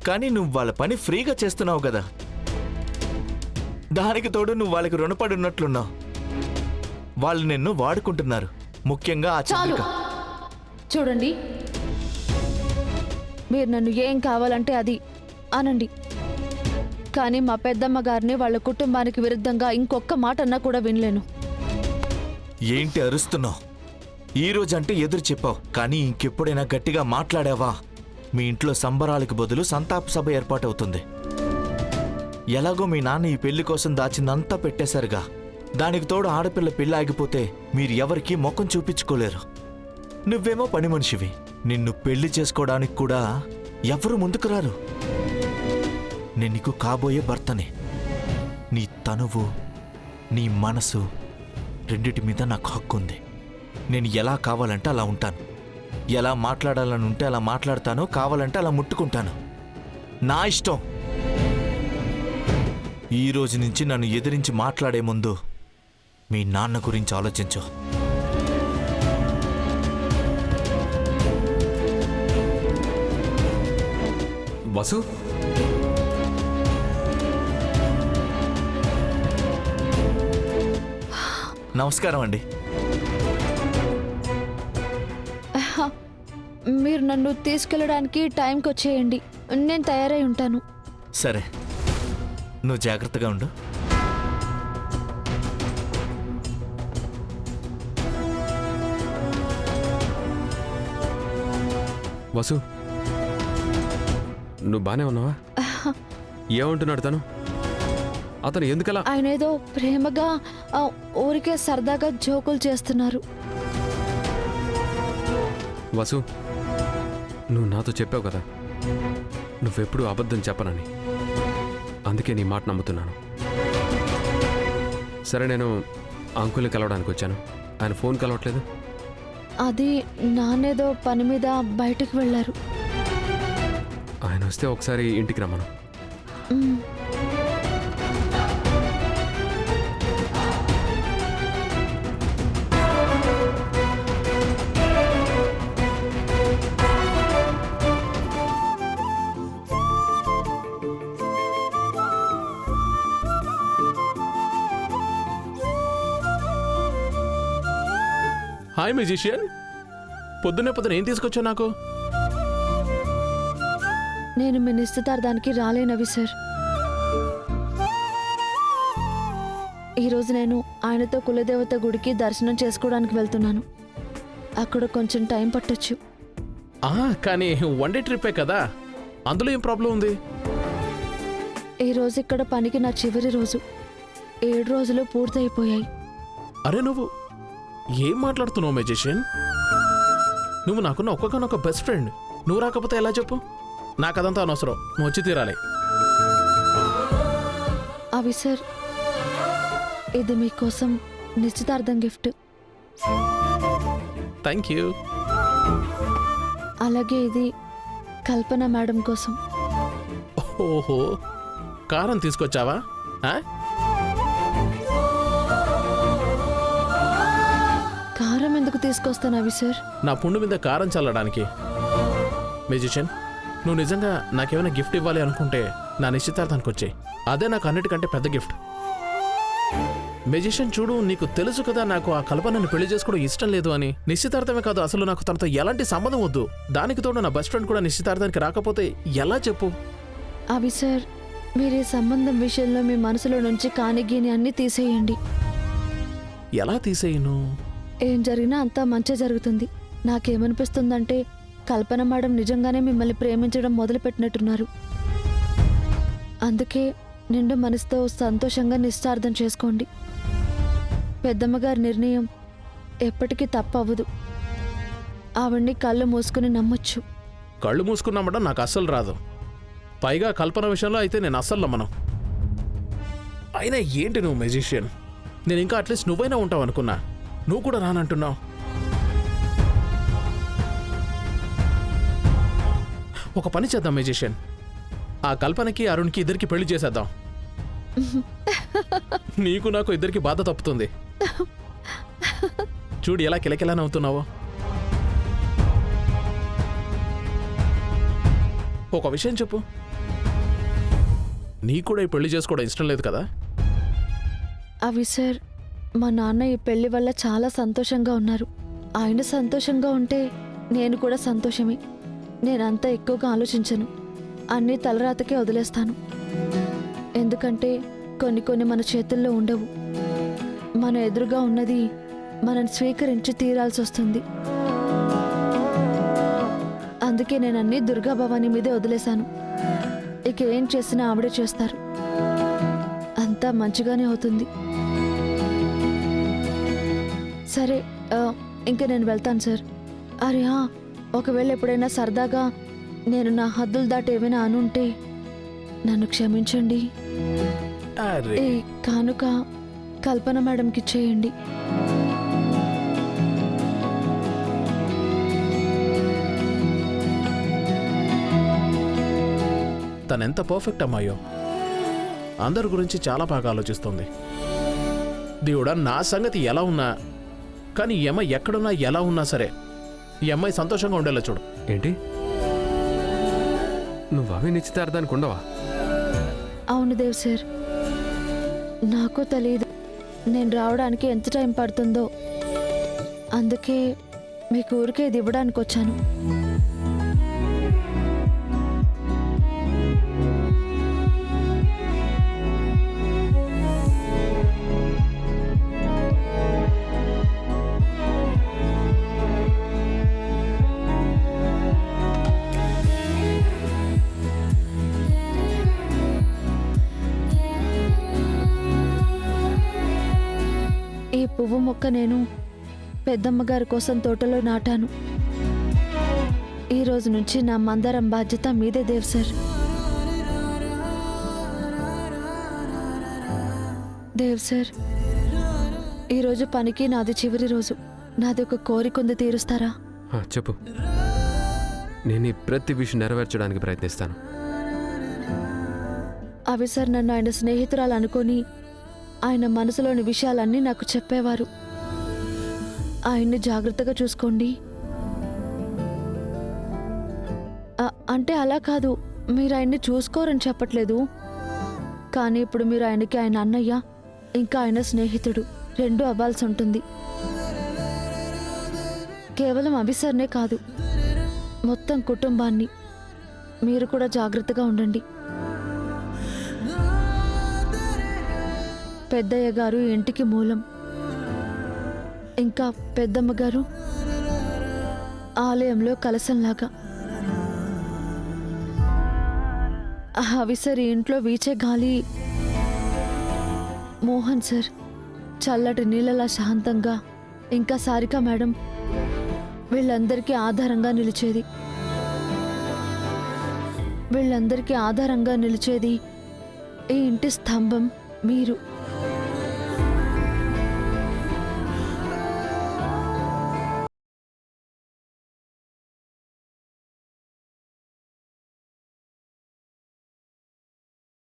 కానీ నువ్వు వాళ్ళ పని ఫ్రీగా చేస్తున్నావు కదా, దానికి తోడు నువ్వు వాళ్ళకి రుణపడి ఉన్నట్లున్నావు. వాళ్ళు నిన్ను వాడుకుంటున్నారు, ముఖ్యంగా ఆ చాలు. చంద్రిక. చూడండి, మీరు నన్ను ఏం కావాలంటే అది అనండి, కానీ మా పెద్దమ్మ గారిని వాళ్ళ కుటుంబానికి విరుద్ధంగా ఇంకొక్క మాట అన్నా కూడా వినలేను. ఏంటి అరుస్తున్నావు? ఈ రోజంటే ఎదురు చెప్పావు, కానీ ఇంకెప్పుడైనా గట్టిగా మాట్లాడావా మీ ఇంట్లో సంబరాలకు బదులు సంతాప సభ ఏర్పాటవుతుంది. ఎలాగో మీ నాన్న ఈ పెళ్లి కోసం దాచిందంతా పెట్టేశారుగా, దానికి తోడు ఆడపిల్ల పెళ్లి ఆగిపోతే మీరు ఎవరికీ ముఖం చూపించుకోలేరు. నువ్వేమో పని మనిషివి, నిన్ను పెళ్లి చేసుకోవడానికి కూడా ఎవరు ముందుకు రారు. నేను నీకు కాబోయే భర్తనే. నీ తనువు, నీ మనసు రెండిటి మీద నాకు హక్కు ఉంది. నేను ఎలా కావాలంటే అలా ఉంటాను, ఎలా మాట్లాడాలని ఉంటే అలా మాట్లాడతాను, కావాలంటే అలా ముట్టుకుంటాను. నా ఇష్టం. ఈ రోజు నుంచి నన్ను ఎదిరించి మాట్లాడే ముందు మీ నాన్న గురించి ఆలోచించు. వసు, నమస్కారం అండి. మీరు నన్ను తీసుకెళ్ళడానికి టైంకి వచ్చేయండి, నేను తయారై ఉంటాను. సరే, నువ్వు జాగ్రత్తగా ఉండు. వసు, నువ్వు బానే ఉన్నావా? ఏమంటున్నాడు తను? అతను ఎందుకలా? ఆయన ఏదో ప్రేమగా ఊరికే సరదాగా జోకులు చేస్తున్నారు. వసు, నువ్వు నాతో చెప్పావు కదా నువ్వెప్పుడూ అబద్ధం చెప్పనని, అందుకే నీ మాట నమ్ముతున్నాను. సరే, నేను అంకుల్ని కలవడానికి వచ్చాను. ఆయన ఫోన్ కలవట్లేదు. అది నానేదో పని మీద బయటకు వెళ్ళారు. ఆయన వస్తే ఒకసారి ఇంటికి రమ్మను. మ్. హాయ్ మ్యూజిషియన్, పొద్దున్నే ఏం తీసుకొచ్చావు నాకు? నేను మీ నిశ్చితార్థానికి రాలేనవి సార్. ఈరోజు నేను ఆయనతో కులదేవత గుడికి దర్శనం చేసుకోవడానికి వెళ్తున్నాను. అక్కడ కొంచెం టైం పట్టొచ్చు. కానీ వన్ డే ట్రిప్పే కదా, అందులో ఏం ప్రాబ్లం ఉంది? ఈరోజు ఇక్కడ పనికి నా చివరి రోజు. 7 రోజులు పూర్తయిపోయాయి. అరే, నువ్వు ఏం మాట్లాడుతున్నావు మ్యూజిషియన్? నువ్వు నాకున్న ఒక్కొక్కనొక్క బెస్ట్ ఫ్రెండ్. నువ్వు రాకపోతే ఎలా చెప్పు? నాకు అదంతా అనవసరం, నువ్వు వచ్చి తీరాలి. అవి సార్, ఇది మీకోసం నిశ్చితార్థం గిఫ్ట్. Thank you. అలాగే ఇది కల్పన మేడం కోసం. ఓహో, కారం తీసుకొచ్చావా? కారం ఎందుకు తీసుకొస్తాను అవి సార్? నా పుండు మీద కారం చల్లడానికి. మ్యూజిషియన్, నువ్వు నిజంగా నాకేమైనా గిఫ్ట్ ఇవ్వాలి అనుకుంటే నా నిశ్చితార్థానికి వచ్చాయి. అదే నాకు అన్నిటికంటే పెద్ద గిఫ్ట్. మ్యూజిషియన్, చూడు, నీకు తెలుసు కదా నాకు ఆ కల్పనని పెళ్లి చేసుకోవడం ఇష్టం లేదు అని. నిశ్చితార్థమే కాదు, అసలు నాకు తనతో ఎలాంటి సంబంధం వద్దు. దానికి తోడు నా బెస్ట్ ఫ్రెండ్ కూడా నిశ్చితార్థానికి రాకపోతే ఎలా చెప్పు? అవి సార్, మీరు ఈ సంబంధం విషయంలో మీ మనసులో నుంచి కానిగీని అన్నీ తీసేయండి. ఎలా తీసేయను? ఏం జరిగినా అంతా మంచి జరుగుతుంది. నాకేమనిపిస్తుందంటే కల్పన మేడం నిజంగానే మిమ్మల్ని ప్రేమించడం మొదలుపెట్టినట్టున్నారు. అందుకే నిండు మనసుతో సంతోషంగా నిశ్చార్థం చేసుకోండి. పెద్దమ్మగారి నిర్ణయం ఎప్పటికీ తప్పవదు. ఆవిడ్ని కళ్ళు మూసుకుని నమ్మొచ్చు. కళ్ళు మూసుకుని నమ్మడం నాకు అస్సలు రాదు. పైగా కల్పన విషయంలో అయితే నేను అస్సలు నమ్మను. అయినా ఏంటి నువ్వు మ్యూజిషియన్? నేను ఇంకా అట్లీస్ట్ నువ్వైనా ఉంటావు అనుకున్నా, నువ్వు కూడా రానంటున్నావు. ఒక పని చేద్దాం మ్యూజిషియన్, ఆ కల్పనకి అరుణ్కి ఇద్దరికి పెళ్లి చేసేద్దాం. నీకు నాకు ఇద్దరికి బాధ తప్పుతుంది. చూడు ఎలా కిలకిలా నవ్వుతున్నావో. ఒక విషయం చెప్పు, నీకు కూడా ఈ పెళ్లి చేసుకోవడం ఇష్టం లేదు కదా? అవి సార్, మా నాన్న ఈ పెళ్లి వల్ల చాలా సంతోషంగా ఉన్నారు. ఆయన సంతోషంగా ఉంటే నేను కూడా సంతోషమే. నేనంతా ఎక్కువగా ఆలోచించను, అన్నీ తలరాతకే వదిలేస్తాను. ఎందుకంటే కొన్ని మన చేతుల్లో ఉండవు. మన ఎదురుగా ఉన్నది మనం స్వీకరించి తీరాల్సి వస్తుంది. అందుకే నేను అన్నీ దుర్గా భవానీ మీదే వదిలేశాను. ఇక ఏం చేసినా ఆవిడే చేస్తారు. అంతా మంచిగానే అవుతుంది. సరే, ఇంక నేను వెళ్తాను సార్. అరే ఒకవేళ ఎప్పుడైనా సరదాగా నేను నా హద్దులు దాటి ఏమైనా అనుంటే నన్ను క్షమించండి. అరే ఈ కానుక కల్పన మేడంకి ఇచ్చేయండి. తనెంత పర్ఫెక్ట్ అమ్మాయో, అందరి గురించి చాలా బాగా ఆలోచిస్తుంది. దేవుడా, నా సంగతి ఎలా ఉన్నా కానీ ఈ అమ్మాయి ఎక్కడున్నా ఎలా ఉన్నా సరే ఈ అమ్మాయి సంతోషంగా ఉండేలా చూడు. ఏంటి, నువ్వు అవి నిశ్చితార్థానికి ఉండవా? అవును దేవ్ సార్, నాకు తెలియదు నేను రావడానికి ఎంత టైం పడుతుందో. అందుకే మీకు ఊరికే ఇది ఇవ్వడానికి వచ్చాను. ఈ పువ్వు మొక్క నేను పెద్దమ్మగారి కోసం తోటలో నాటాను. ఈ రోజు నుంచి నా మందారం బాధ్యత మీదే దేవ్ సార్. దేవ్ సార్, ఈరోజు పనికి నాది చివరి రోజు. నాది ఒక కోరిక ఉంది, తీరుస్తారా? చెప్పు, నేను ఈ ప్రతి విషయం నెరవేర్చడానికి ప్రయత్నిస్తాను. అవి సార్, నన్ను ఆయన స్నేహితురాలు అనుకొని ఆయన మనసులోని విషయాలన్నీ నాకు చెప్పేవారు. ఆయన్ని జాగ్రత్తగా చూసుకోండి. అంటే అలా కాదు, మీరు ఆయన్ని చూసుకోరని చెప్పట్లేదు. కానీ ఇప్పుడు మీరు ఆయనకి ఆయన అన్నయ్య, ఇంకా ఆయన స్నేహితుడు, రెండూ అవ్వాల్సి ఉంటుంది. కేవలం అభిసర్నే కాదు, మొత్తం కుటుంబాన్ని. మీరు కూడా జాగ్రత్తగా ఉండండి. పెద్దయ్య గారు ఇంటికి మూలం, ఇంకా పెద్దమ్మ గారు ఆలయంలో కలశంలాగా. అవి సార్, ఇంట్లో వీచే గాలి. మోహన్ సార్ చల్లటి నీళ్ళలా శాంతంగా, ఇంకా సారిక మేడం వీళ్ళందరికీ ఆధారంగా నిలిచేది. వీళ్ళందరికీ ఆధారంగా నిలిచేది ఈ ఇంటి స్తంభం మీరు.